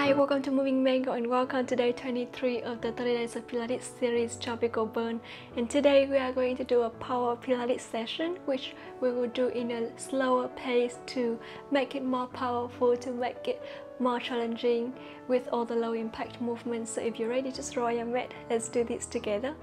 Hi, welcome to Moving Mango and welcome to day 23 of the 30 Days of Pilates series Tropical Burn. And today we are going to do a Power Pilates session, which we will do in a slower pace to make it more powerful, to make it more challenging with all the low impact movements. So if you're ready, just roll your mat. Let's do this together.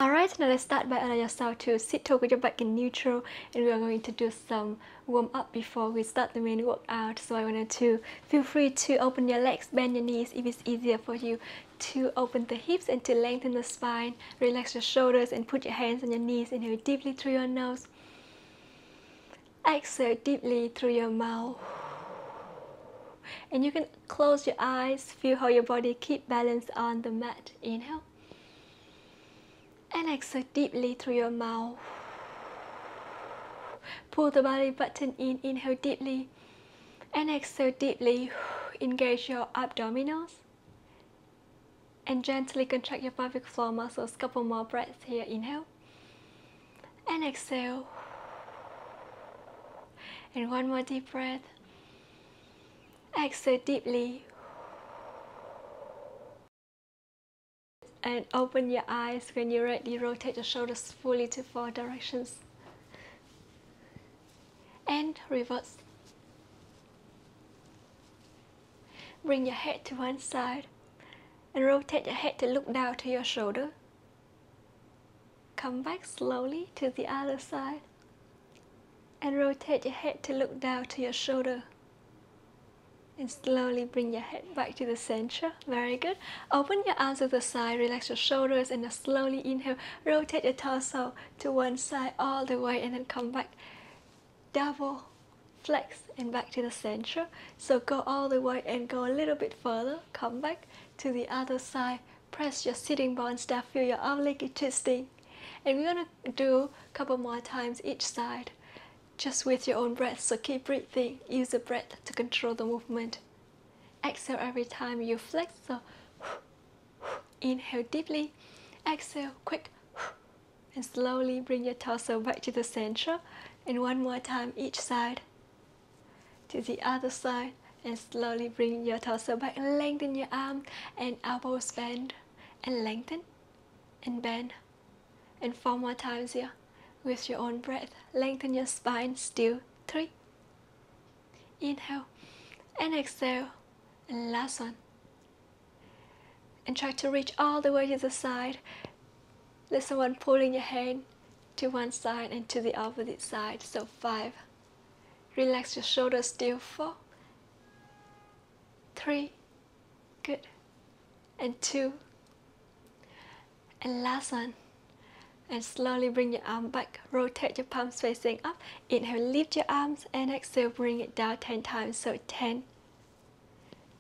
Alright, now let's start by allowing yourself to sit tall with your back in neutral, and we are going to do some warm up before we start the main workout. So I wanted to feel free to open your legs, bend your knees if it's easier for you, to open the hips and to lengthen the spine. Relax your shoulders and put your hands on your knees. Inhale deeply through your nose. Exhale deeply through your mouth. And you can close your eyes, feel how your body keeps balance on the mat. Inhale. And exhale deeply through your mouth. Pull the belly button in, inhale deeply. And exhale deeply. Engage your abdominals. And gently contract your pelvic floor muscles. Couple more breaths here. Inhale. And exhale. And one more deep breath. Exhale deeply. And open your eyes. When you're ready, rotate your shoulders fully to 4 directions. And reverse. Bring your head to one side. And rotate your head to look down to your shoulder. Come back slowly to the other side. And rotate your head to look down to your shoulder. And slowly bring your head back to the center. Very good. Open your arms to the side, relax your shoulders, and then slowly inhale. Rotate your torso to one side all the way, and then come back. Double, flex, and back to the center. So go all the way and go a little bit further. Come back to the other side. Press your sitting bones down. Feel your arm leg twisting. And we're going to do a couple more times each side, just with your own breath. So keep breathing. Use the breath to control the movement. Exhale every time you flex. So inhale deeply. Exhale quick. And slowly bring your torso back to the center. And one more time each side. To the other side. And slowly bring your torso back. Lengthen your arm and elbows bend. And lengthen. And bend. And 4 more times here. With your own breath, lengthen your spine. Still 3. Inhale and exhale, and last one. And try to reach all the way to the side. Let someone pulling your hand to one side and to the opposite side. So 5. Relax your shoulders. Still 4. 3. Good. And 2. And last one. And slowly bring your arm back. Rotate your palms facing up. Inhale, lift your arms, and exhale, bring it down 10 times. So 10,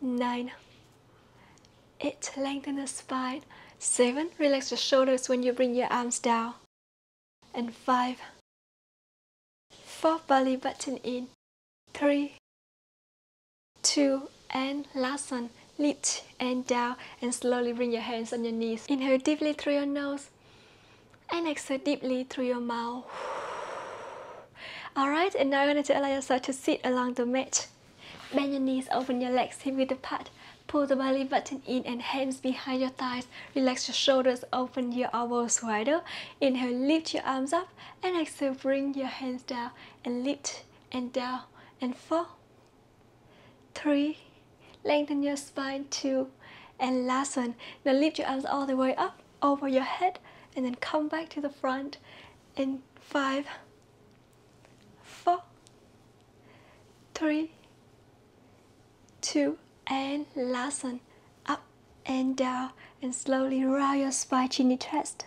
9, 8, lengthen the spine. 7, relax your shoulders when you bring your arms down. And 5, 4, belly button in. 3, 2, and last one. Lift and down, and slowly bring your hands on your knees. Inhale deeply through your nose. And exhale deeply through your mouth. Alright, and now you're going to allow yourself to sit along the mat. Bend your knees, open your legs, hip width apart. Pull the belly button in and hands behind your thighs. Relax your shoulders, open your elbows wider. Inhale, lift your arms up. And exhale, bring your hands down. And lift and down. And 4, 3, lengthen your spine. 2, and last one. Now lift your arms all the way up over your head. And then come back to the front in 5, 4, 3, 2, and last one. Up and down, and slowly round your spine, chin to chest,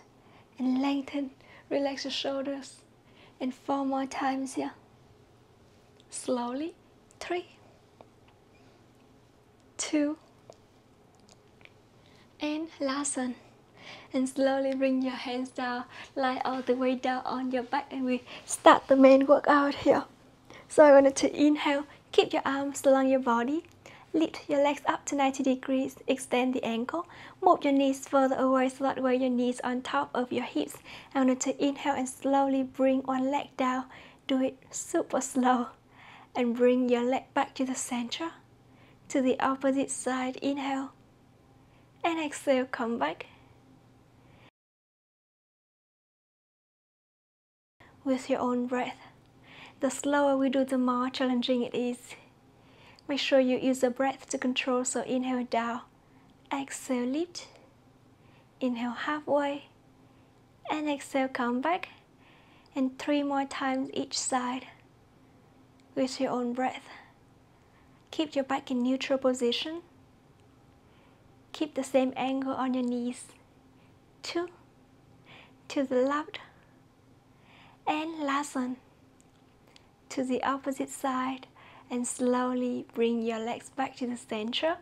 and lengthen. Relax your shoulders. And 4 more times here. Slowly. 3, 2, and last one. And slowly bring your hands down, lie all the way down on your back, and we start the main workout here. So I wanted to inhale, keep your arms along your body, Lift your legs up to 90 degrees, extend the ankle, move your knees further away so that way your knees on top of your hips. I want you to inhale and slowly bring one leg down. Do it super slow. And bring your leg back to the center. To the opposite side, inhale. And exhale, come back. With your own breath. The slower we do, the more challenging it is. Make sure you use the breath to control, so inhale down, exhale lift, inhale halfway, and exhale come back, and 3 more times each side with your own breath. Keep your back in neutral position. Keep the same angle on your knees. 2, to the left, and last one, to the opposite side. And slowly bring your legs back to the center.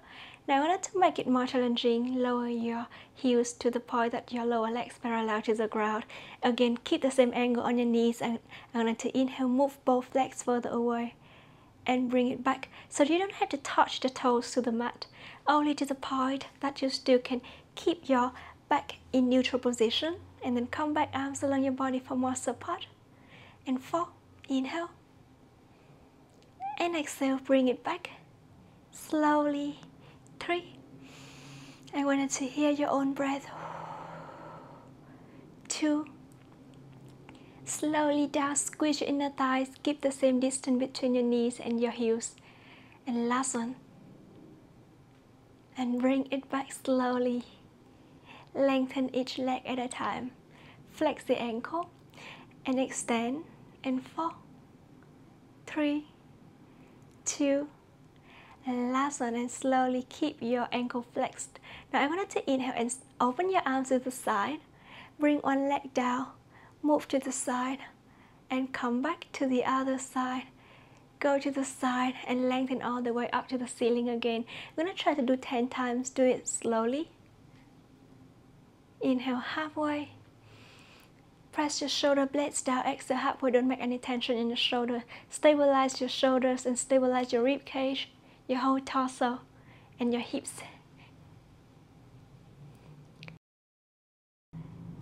Now in order to make it more challenging, lower your heels to the point that your lower legs parallel to the ground. Again, keep the same angle on your knees, and I'm going to inhale, move both legs further away and bring it back. So you don't have to touch the toes to the mat, only to the point that you still can keep your back in neutral position, and then come back, arms along your body for more support. And 4, inhale. And exhale, bring it back. Slowly. 3. I wanted to hear your own breath. 2. Slowly down, squeeze your inner thighs. Keep the same distance between your knees and your heels. And last one. And bring it back slowly. Lengthen each leg at a time. Flex the ankle and extend. And 4, 3, 2, and last one, and slowly keep your ankle flexed. Now I wanted to inhale and open your arms to the side, bring one leg down, move to the side, and come back to the other side. Go to the side and lengthen all the way up to the ceiling again. I'm going to try to do 10 times, do it slowly. Inhale halfway. Press your shoulder blades down, exhale halfway, don't make any tension in your shoulder. Stabilize your shoulders and stabilize your rib cage, your whole torso, and your hips.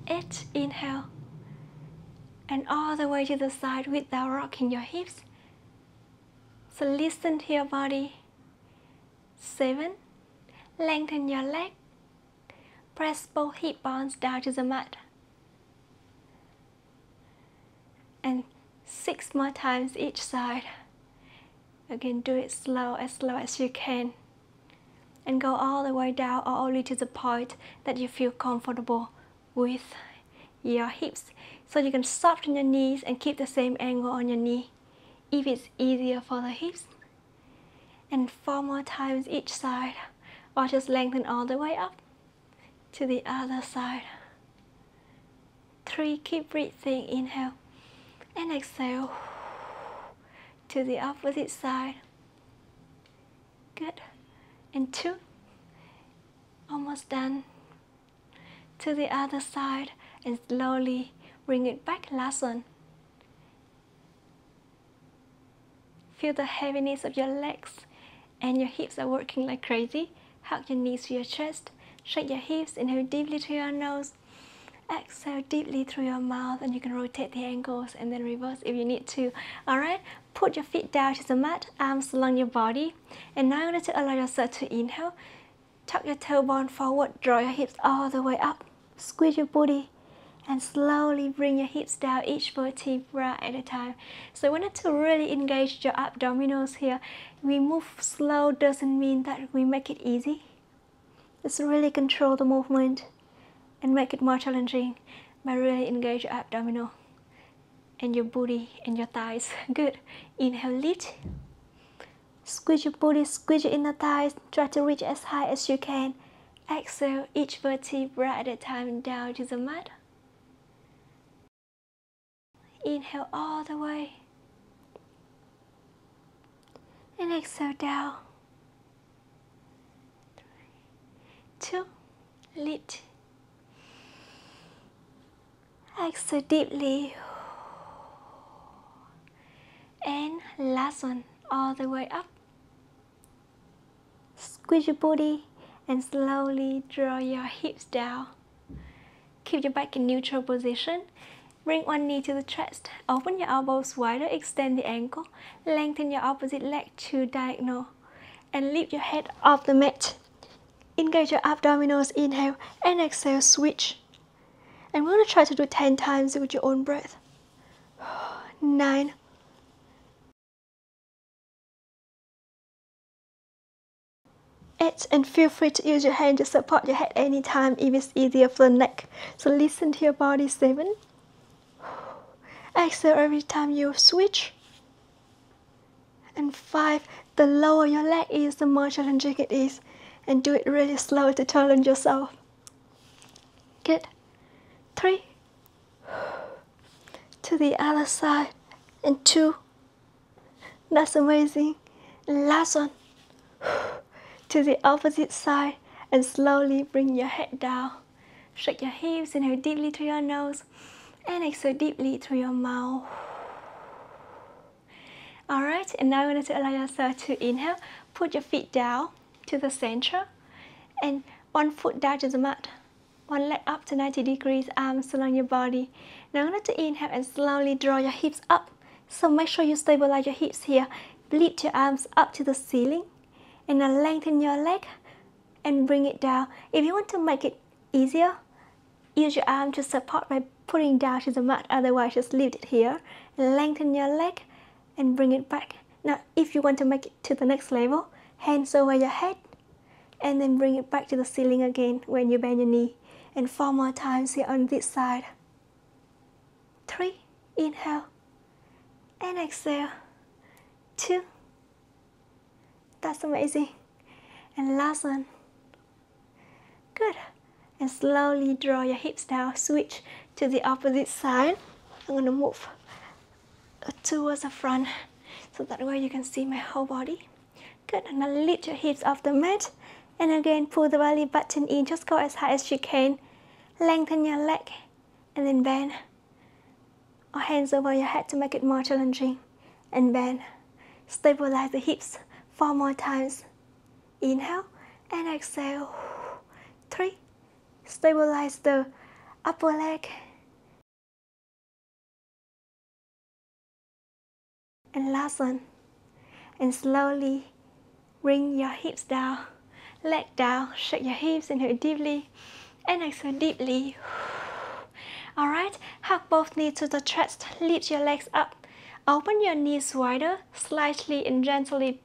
8, inhale. And all the way to the side without rocking your hips. So listen to your body. 7, lengthen your leg. Press both hip bones down to the mat. And 6 more times each side. Again, do it slow as you can. And go all the way down, or only to the point that you feel comfortable with your hips. So you can soften your knees and keep the same angle on your knee if it's easier for the hips. And 4 more times each side, or just lengthen all the way up to the other side. 3, keep breathing, inhale. And exhale to the opposite side. Good. And 2, almost done. To the other side, and slowly bring it back. Last one. Feel the heaviness of your legs, and your hips are working like crazy. Hug your knees to your chest. Shake your hips. Inhale deeply through your nose. Exhale deeply through your mouth, and you can rotate the ankles and then reverse if you need to. Alright, put your feet down to the mat, arms along your body. And now you're going to allow yourself to inhale. Tuck your tailbone forward, draw your hips all the way up. Squeeze your booty and slowly bring your hips down, each vertebra at a time. So I wanted to really engage your abdominals here. We move slow doesn't mean that we make it easy. Just really control the movement and make it more challenging by really engage your abdominal and your booty and your thighs. Good. Inhale, lift. Squeeze your booty, squeeze your inner thighs. Try to reach as high as you can. Exhale, each vertebra at a time down to the mat. Inhale all the way. And exhale down. 3, 2, lift. Exhale deeply. And last one, all the way up. Squeeze your booty and slowly draw your hips down. Keep your back in neutral position. Bring one knee to the chest. Open your elbows wider, extend the ankle. Lengthen your opposite leg to diagonal. And lift your head off the mat. Engage your abdominals, inhale, and exhale, switch. And we're going to try to do 10 times with your own breath. 9. 8, and feel free to use your hand to support your head anytime if it's easier for the neck. So listen to your body. 7. Exhale every time you switch. And 5, the lower your leg is, the more challenging it is. And do it really slow to challenge yourself. Good. 3. To the other side. And 2. That's amazing. And last one. To the opposite side. And slowly bring your head down. Shake your hips, inhale deeply through your nose. And exhale deeply through your mouth. Alright, and now you're going to allow yourself to inhale. Put your feet down to the center. And one foot down to the mat. One leg up to 90 degrees, arms along your body. Now I'm going to inhale and slowly draw your hips up. So make sure you stabilize your hips here. Lift your arms up to the ceiling. And then lengthen your leg and bring it down. If you want to make it easier, use your arm to support by putting down to the mat. Otherwise, just leave it here. And lengthen your leg and bring it back. Now, if you want to make it to the next level, hands over your head. And then bring it back to the ceiling again when you bend your knee. And 4 more times here on this side. 3, inhale. And exhale. 2. That's amazing. And last one. Good. And slowly draw your hips down. Switch to the opposite side. I'm going to move towards the front so that way you can see my whole body. Good. And now lift your hips off the mat. And again, pull the belly button in. Just go as high as you can. Lengthen your leg. And then bend. Or hands over your head to make it more challenging. And bend. Stabilize the hips 4 more times. Inhale and exhale. 3. Stabilize the upper leg. And last one. And slowly bring your hips down. Leg down. Shake your hips. Inhale deeply. And exhale deeply. Alright. Hug both knees to the chest. Lift your legs up. Open your knees wider. Slightly and gently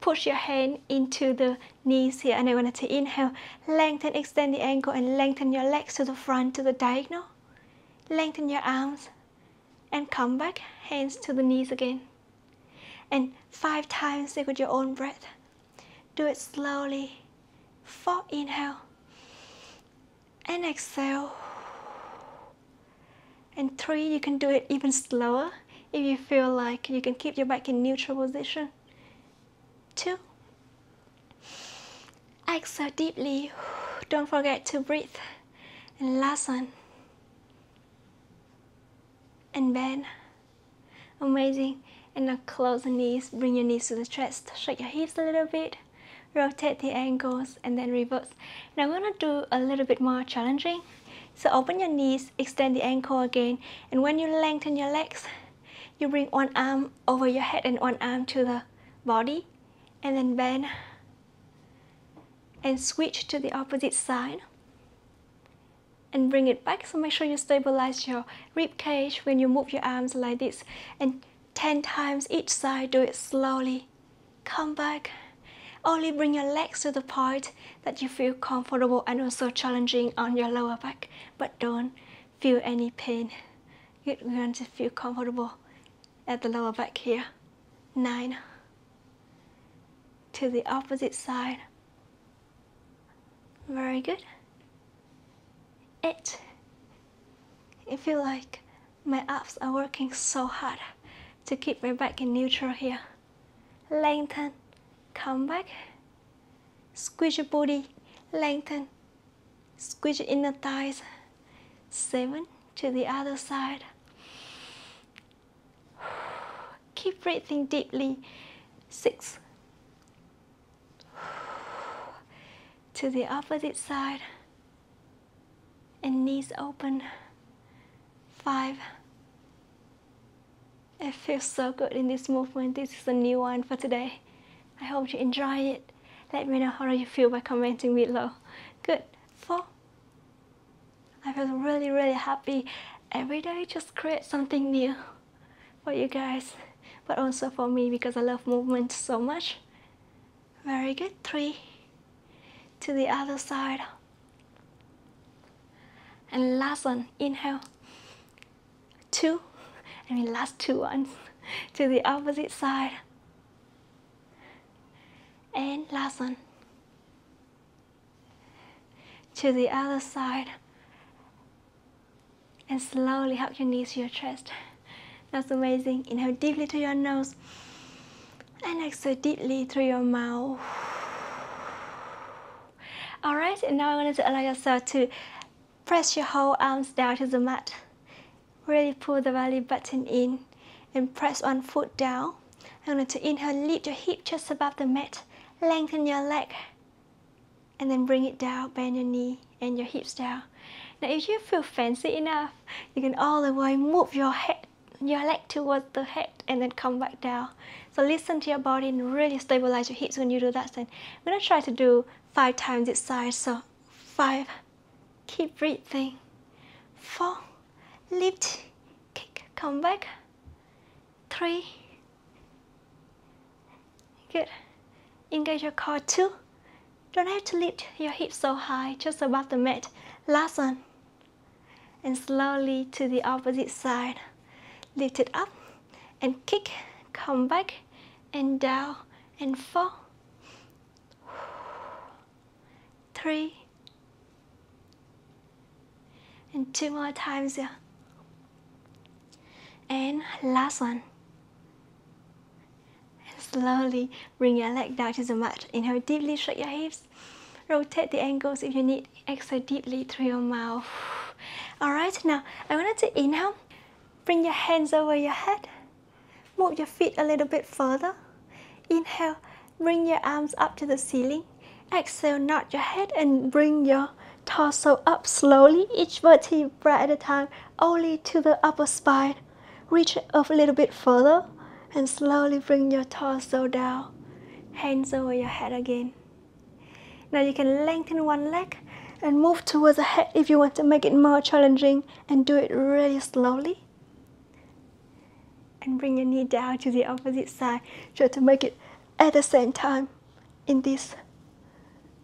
push your hand into the knees here. And I want to inhale. Lengthen, extend the ankle and lengthen your legs to the front, to the diagonal. Lengthen your arms. And come back. Hands to the knees again. And 5 times with your own breath. Do it slowly. 4, inhale. And exhale. And 3, you can do it even slower. If you feel like you can keep your back in neutral position. 2. Exhale deeply. Don't forget to breathe. And last one. And bend. Amazing. And now close the knees. Bring your knees to the chest. Shake your hips a little bit. Rotate the ankles and then reverse. Now I'm going to do a little bit more challenging. So open your knees, extend the ankle again. And when you lengthen your legs, you bring one arm over your head and one arm to the body. And then bend. And switch to the opposite side. And bring it back. So make sure you stabilize your rib cage when you move your arms like this. And 10 times each side. Do it slowly. Come back. Only bring your legs to the point that you feel comfortable and also challenging on your lower back. But don't feel any pain. You want to feel comfortable at the lower back here. 9. To the opposite side. Very good. 8. I feel like my abs are working so hard to keep my back in neutral here. Lengthen. Come back. Squeeze your booty. Lengthen. Squeeze your inner thighs. 7. To the other side. Keep breathing deeply. 6. to the opposite side, and knees open. 5. It feels so good in this movement. This is a new one for today. I hope you enjoy it. Let me know how you feel by commenting below. Good. 4. I feel really, really happy. Every day just create something new for you guys, but also for me because I love movement so much. Very good. 3. To the other side. And last one, inhale. 2. Last 2 ones. To the opposite side. And last one. To the other side. And slowly hug your knees to your chest. That's amazing. Inhale deeply through your nose. And exhale deeply through your mouth. Alright, and now I'm going to allow yourself to press your whole arms down to the mat. Really pull the belly button in and press one foot down. I'm going to inhale, lift your hip just above the mat. Lengthen your leg. And then bring it down, bend your knee and your hips down. Now if you feel fancy enough, you can all the way move your leg towards the head and then come back down. So listen to your body and really stabilize your hips when you do that. Then I'm going to try to do 5 times this side. So 5, keep breathing. 4, lift, kick, come back. 3, good. Engage your core. 2, don't have to lift your hips so high, just above the mat. Last one. And slowly to the opposite side. Lift it up and kick, come back and down, and 4, 3, and 2 more times here. And last one. And slowly bring your leg down to the mat. Inhale deeply, shake your hips. Rotate the ankles if you need. Exhale deeply through your mouth. Alright, now I wanted to inhale. Bring your hands over your head. Move your feet a little bit further. Inhale, bring your arms up to the ceiling. Exhale, nod your head and bring your torso up slowly, each vertebra at a time, only to the upper spine. Reach up a little bit further and slowly bring your torso down. Hands over your head again. Now you can lengthen one leg and move towards the head if you want to make it more challenging, and do it really slowly. And bring your knee down to the opposite side. Try to make it at the same time in this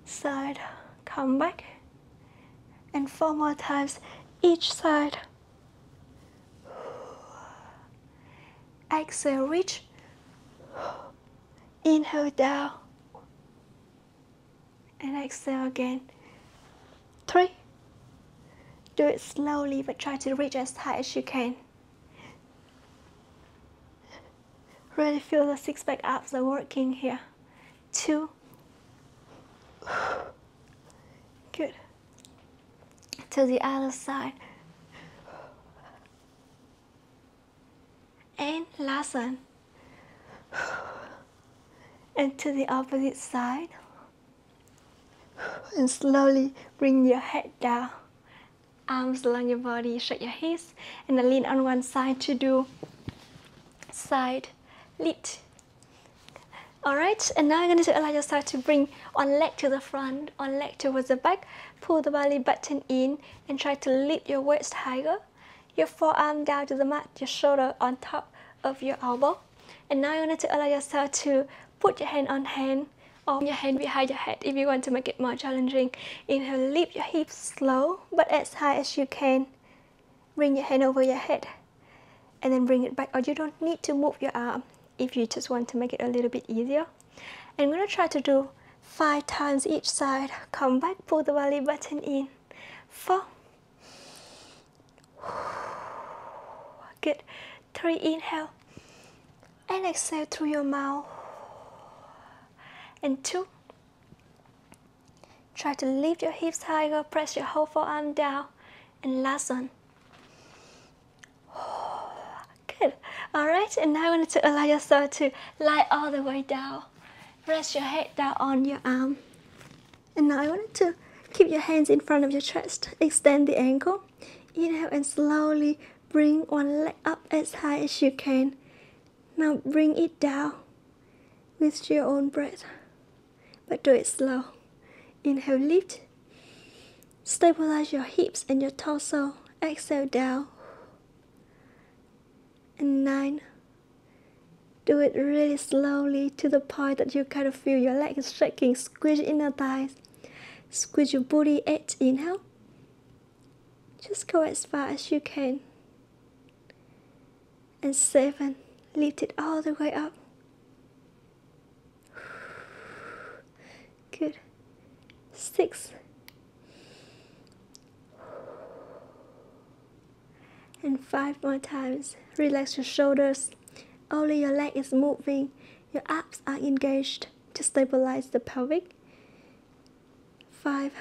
side. Come back. And 4 more times each side. Exhale, reach. Inhale down. And exhale again. 3. Do it slowly, but try to reach as high as you can. Really feel the 6-pack abs are working here. 2. Good. To the other side. And last one. And to the opposite side. And slowly bring your head down. Arms along your body, shake your hips, and then lean on one side to do side lift. Alright, and now I'm going to allow yourself to bring one leg to the front, one leg towards the back. Pull the belly button in and try to lift your waist higher. Your forearm down to the mat, your shoulder on top of your elbow. And now you're going to allow yourself to put your hand on hand or your hand behind your head if you want to make it more challenging. Inhale, lift your hips slow but as high as you can. Bring your hand over your head and then bring it back, or you don't need to move your arm if you just want to make it a little bit easier. And I'm going to try to do 5 times each side. Come back, pull the belly button in. 4. Good. 3, inhale. And exhale through your mouth. And 2. Try to lift your hips higher, press your whole forearm down. And last one. Good. Alright, and now I want you to allow yourself to lie all the way down. Rest your head down on your arm. And now I want you to keep your hands in front of your chest. Extend the ankle. Inhale and slowly bring one leg up as high as you can. Now bring it down with your own breath, but do it slow. Inhale, lift. Stabilize your hips and your torso. Exhale, down. And 9. Do it really slowly to the point that you kind of feel your legs shaking. Squeeze your inner thighs. Squeeze your booty. 8. Inhale. Just go as far as you can. And 7. Lift it all the way up. Good. 6. And 5 more times. Relax your shoulders. Only your leg is moving. Your abs are engaged to stabilize the pelvic. 5.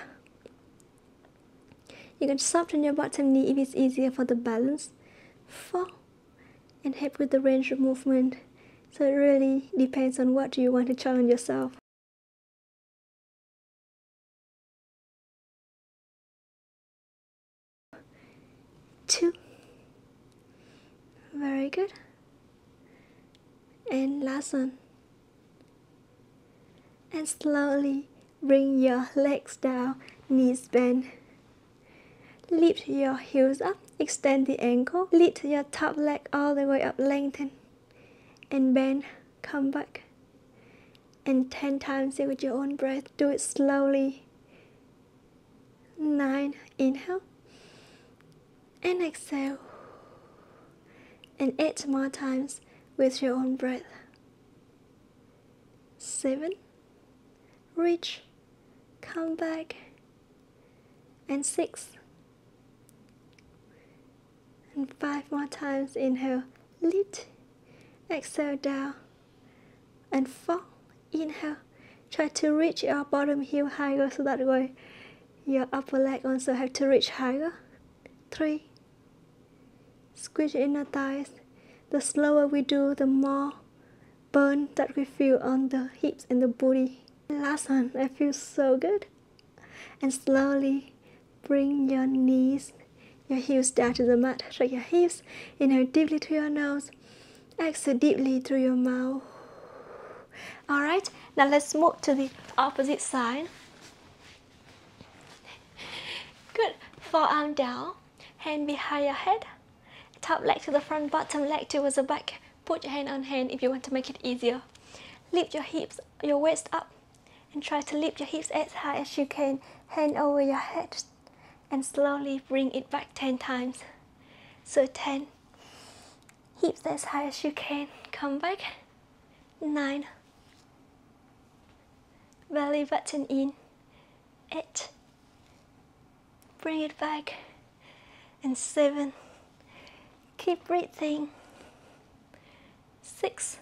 You can soften your bottom knee if it's easier for the balance. 4. And help with the range of movement. So it really depends on what you want to challenge yourself. 2. Very good. And last one. And slowly bring your legs down, knees bend. Lift your heels up, extend the ankle. Lift your top leg all the way up, lengthen. And bend, come back. And 10 times with your own breath. Do it slowly. 9, inhale. And exhale. And 8 more times with your own breath. 7. Reach. Come back. And 6. And 5 more times. Inhale. Lift. Exhale down. And 4. Inhale. Try to reach your bottom heel higher so that way your upper leg also have to reach higher. 3. Squeeze your inner thighs. The slower we do, the more burn that we feel on the hips and the booty. Last one, I feel so good. And slowly bring your knees, your heels down to the mat. Shake your hips. Inhale deeply through your nose. Exhale deeply through your mouth. Alright, now let's move to the opposite side. Good. Forearm down, hand behind your head. Top leg to the front, bottom leg towards the back. Put your hand on hand if you want to make it easier. Lift your hips, your waist up, and try to lift your hips as high as you can. Hand over your head, and slowly bring it back 10 times. So 10. Hips as high as you can. Come back. 9. Belly button in. 8. Bring it back. And 7. Keep breathing. 6.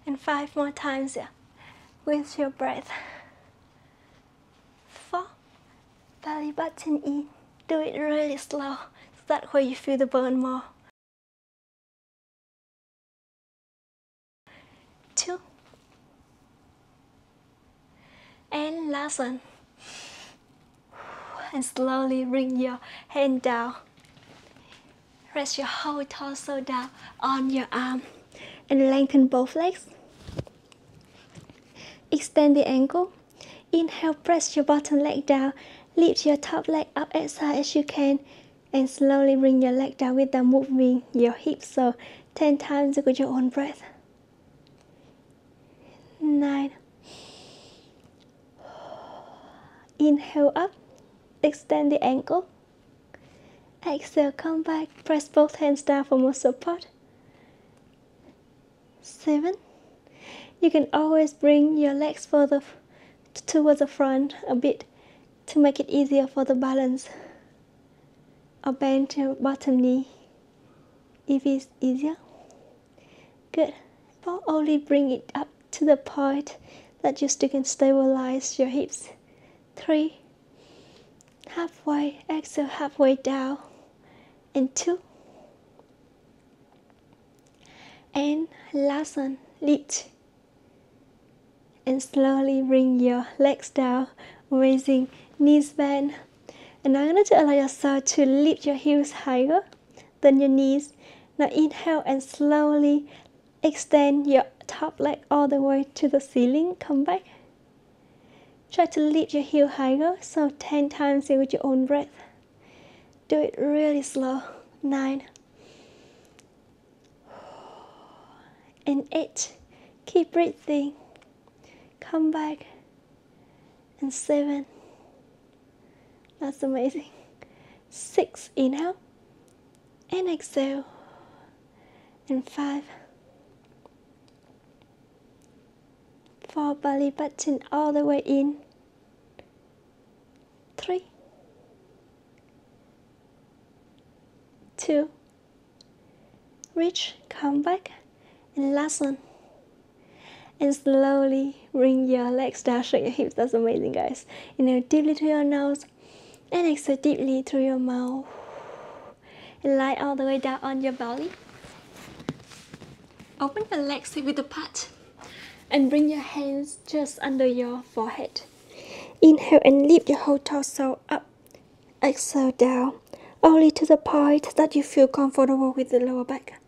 And 5 more times, yeah, with your breath. 4. Belly button in. Do it really slow, so that way you feel the burn more. 2. And last one. And slowly bring your hand down. Rest your whole torso down on your arm. And lengthen both legs. Extend the ankle. Inhale, press your bottom leg down. Lift your top leg up as high as you can. And slowly bring your leg down without moving your hips. So 10 times with your own breath. 9. Inhale up. Extend the ankle. Exhale, come back. Press both hands down for more support. 7. You can always bring your legs further towards the front a bit to make it easier for the balance. Or bend your bottom knee if it's easier. Good. But only bring it up to the point that you still can stabilize your hips. 3. Halfway. Exhale, halfway down. And 2. And last one. Lift. and slowly bring your legs down. Amazing. Knees bend. And now you're going to allow yourself to lift your heels higher than your knees. Now inhale and slowly extend your top leg all the way to the ceiling. Come back. Try to lift your heel higher, so 10 times with your own breath. Do it really slow. 9 and 8. Keep breathing. Come back. And 7. That's amazing. 6. Inhale and exhale. And 5. 4. Belly button all the way in. 3. 2. Reach, come back, and last one. And slowly bring your legs down, shake your hips. That's amazing, guys. Inhale deeply through your nose and exhale deeply through your mouth. And lie all the way down on your belly. Open your legs with the pad and bring your hands just under your forehead. Inhale and lift your whole torso up. Exhale down, only to the point that you feel comfortable with the lower back.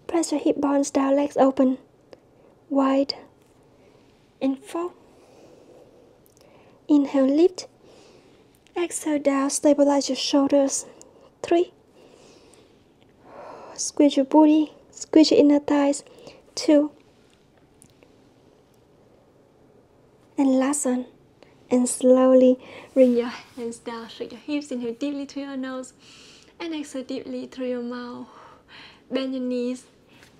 Press your hip bones down, legs open, wide, and 4. Inhale, lift. Exhale down, stabilize your shoulders. 3. Squeeze your booty, squeeze your inner thighs. 2. And last one. And slowly bring your hands down, shake your hips, inhale deeply through your nose, and exhale deeply through your mouth. Bend your knees,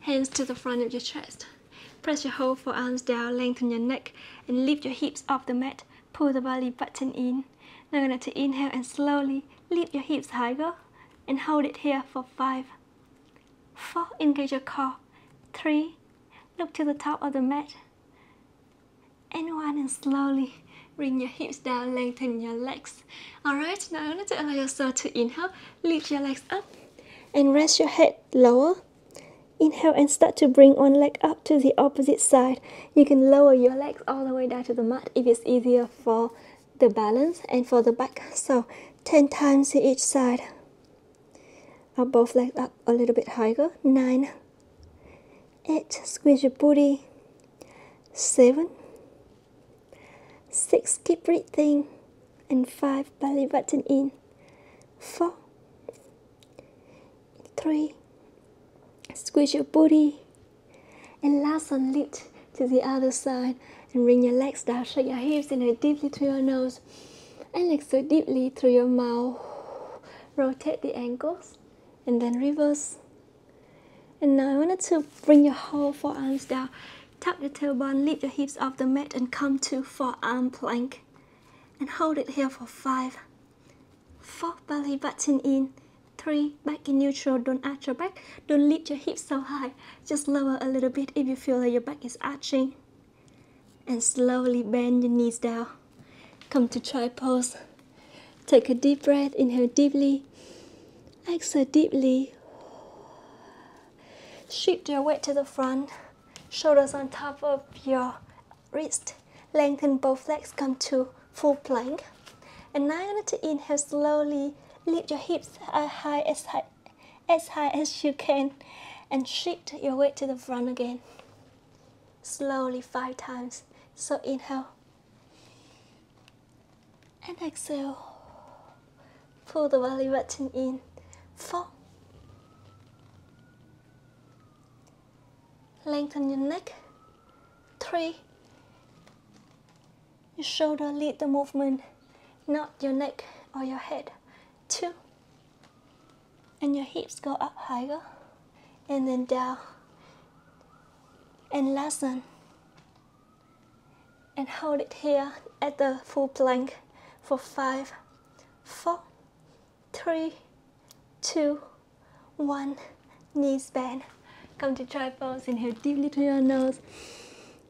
hands to the front of your chest. Press your whole forearms down, lengthen your neck, and lift your hips off the mat. Pull the belly button in. Now you're going to inhale and slowly lift your hips higher, and hold it here for 5. 4. Engage your core. 3. Look to the top of the mat. And 1. And slowly bring your hips down, lengthen your legs. Alright, now I'm going to allow yourself to inhale, lift your legs up, and rest your head lower. Inhale and start to bring one leg up to the opposite side. You can lower your legs all the way down to the mat if it's easier for the balance and for the back. So 10 times to each side. Up both legs up a little bit higher. 9, 8, squeeze your booty. 7, 6, keep breathing, and 5, belly button in. 4, 3, squeeze your booty, and last one, lift to the other side, and bring your legs down, shake your hips, inhale deeply through your nose, and exhale deeply through your mouth. Rotate the ankles, and then reverse. And now I wanted to bring your whole forearms down. Tap your tailbone, lift your hips off the mat and come to forearm plank. And hold it here for 5. 4, belly button in. 3, back in neutral, don't arch your back. Don't lift your hips so high. Just lower a little bit if you feel like your back is arching. And slowly bend your knees down. Come to try pose. Take a deep breath, inhale deeply. Exhale deeply. Shift your weight to the front. Shoulders on top of your wrist. Lengthen both legs, come to full plank. And now you're going to inhale slowly. Lift your hips as high as you can. And shift your weight to the front again. Slowly 5 times. So inhale. And exhale. Pull the belly button in. 4. Lengthen your neck. 3. Your shoulder lead the movement, not your neck or your head. 2. And your hips go up higher and then down. And last one. And hold it here at the full plank for 5, 4, 3, 2, 1. Knees bend. Come to try pose. Inhale deeply through your nose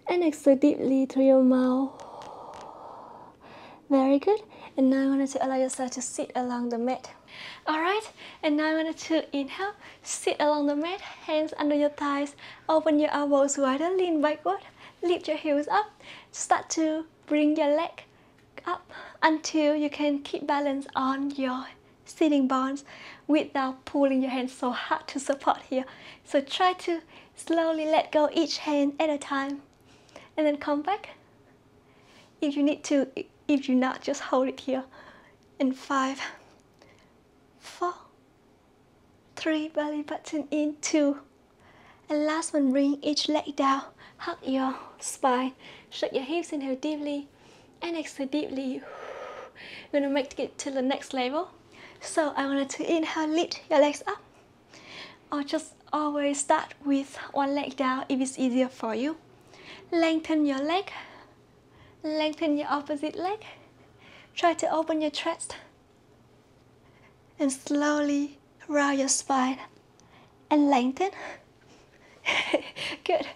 and exhale deeply through your mouth. Very good. And now I wanted to allow yourself to sit along the mat. Alright, and now I wanted to inhale, sit along the mat, hands under your thighs, open your elbows wider, lean backward, lift your heels up, Start to bring your leg up until you can keep balance on your sitting bones without pulling your hands so hard to support here. So try to slowly let go each hand at a time and then come back. If you need to, if you not, just hold it here. In 5, 4, 3, belly button in, 2, and last one, bring each leg down, hug your spine, shake your hips, inhale deeply, and exhale deeply. We're gonna make it to the next level. So I wanted to inhale, lift your legs up, or just always start with one leg down if it's easier for you. Lengthen your leg, lengthen your opposite leg. Try to open your chest and slowly round your spine and lengthen. Good.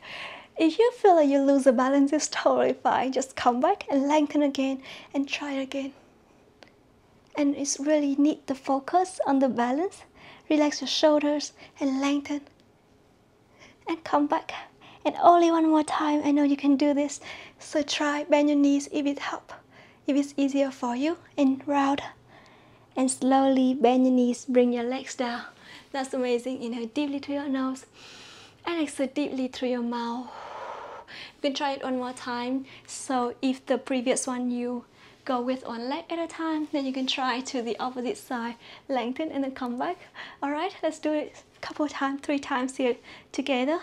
If you feel like you lose the balance, it's totally fine. Just come back and lengthen again and try again. And it's really need to focus on the balance. Relax your shoulders and lengthen. And come back. And only one more time. I know you can do this. So try, bend your knees if it helps. If it's easier for you. And round. And slowly bend your knees. Bring your legs down. That's amazing. Inhale deeply through your nose. And exhale deeply through your mouth. You can try it one more time. So if the previous one you go with one leg at a time, then you can try to the opposite side, lengthen and then come back. Alright, let's do it a couple of times, 3 times here together.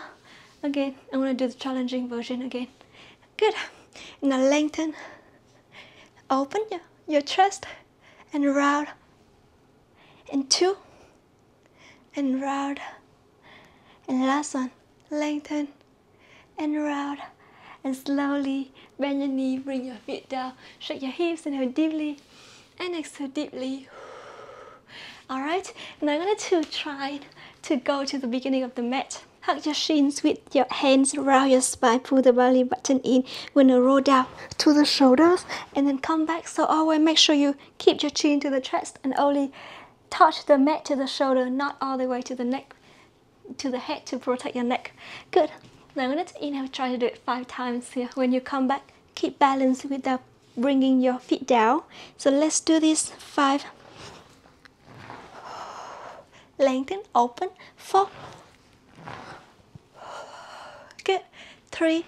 Again, I'm going to do the challenging version again. Good. Now lengthen, open your chest and round, and 2, and round, and last one, lengthen and round. And slowly bend your knee, bring your feet down, shake your hips, inhale deeply, and exhale deeply. Alright, now I'm going to try to go to the beginning of the mat. Hug your shins with your hands around your spine, pull the belly button in. We're going to roll down to the shoulders and then come back. So always make sure you keep your chin to the chest and only touch the mat to the shoulder, not all the way to the neck, to the head to protect your neck. Good. Now I'm going to inhale, try to do it 5 times here. When you come back, keep balance without bringing your feet down. So let's do this. 5. Lengthen, open. 4. Good. 3.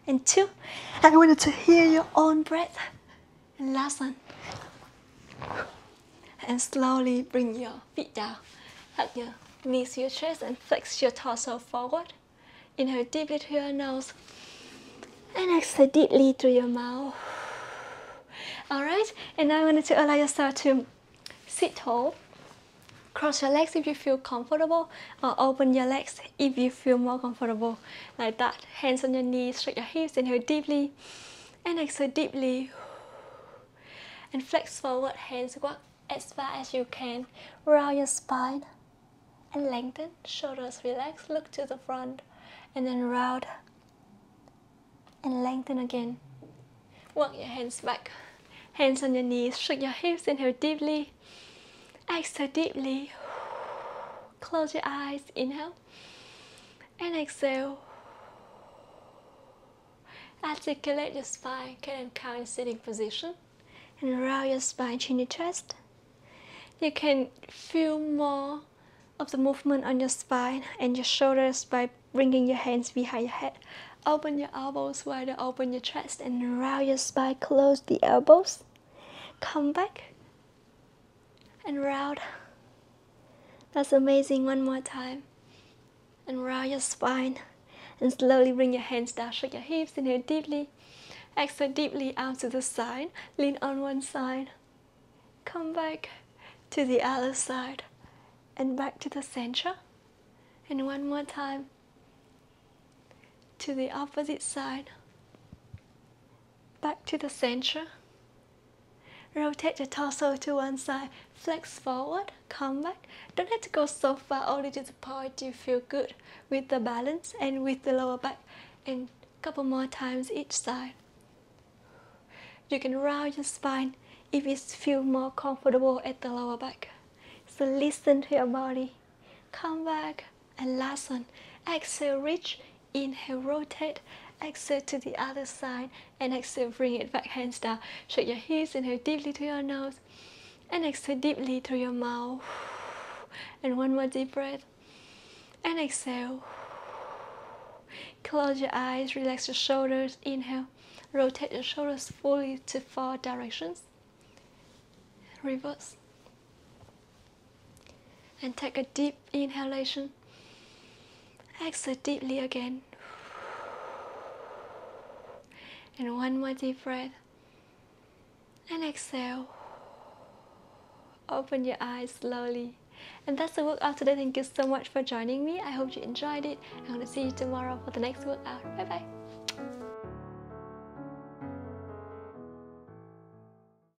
And 2. I wanted to hear your own breath. And last one. And slowly bring your feet down. Hug your knees to your chest and flex your torso forward. Inhale deeply through your nose and exhale deeply through your mouth. Alright, and now I wanted to allow yourself to sit tall. Cross your legs if you feel comfortable, or open your legs if you feel more comfortable. Like that. Hands on your knees, shake your hips, inhale deeply and exhale deeply. And flex forward, hands walk as far as you can. Round your spine. And lengthen, shoulders relax, look to the front, and then round, and lengthen again. Walk your hands back, hands on your knees, shake your hips, inhale deeply, exhale deeply, close your eyes, inhale, and exhale. Articulate your spine, cat and cow in sitting position, and round your spine, chin to chest. You can feel more of the movement on your spine and your shoulders by bringing your hands behind your head. Open your elbows wider, open your chest and round your spine, close the elbows. Come back and round. That's amazing. One more time. And round your spine and slowly bring your hands down, shake your hips, inhale deeply. Exhale deeply out to the side, lean on one side. Come back to the other side. And back to the center, and one more time to the opposite side, back to the center. Rotate the torso to one side, flex forward, come back. Don't have to go so far, only to the point you feel good with the balance and with the lower back. And a couple more times each side. You can round your spine if it feels more comfortable at the lower back. So listen to your body. Come back. And last one. Exhale, reach. Inhale, rotate. Exhale to the other side. And exhale, bring it back, hands down. Shake your hips, inhale deeply through your nose. And exhale deeply through your mouth. And one more deep breath. And exhale. Close your eyes, relax your shoulders. Inhale, rotate your shoulders fully to 4 directions. Reverse. And take a deep inhalation. Exhale deeply again. And one more deep breath. And exhale. Open your eyes slowly. And that's the workout today. Thank you so much for joining me. I hope you enjoyed it. I'm going to see you tomorrow for the next workout. Bye bye.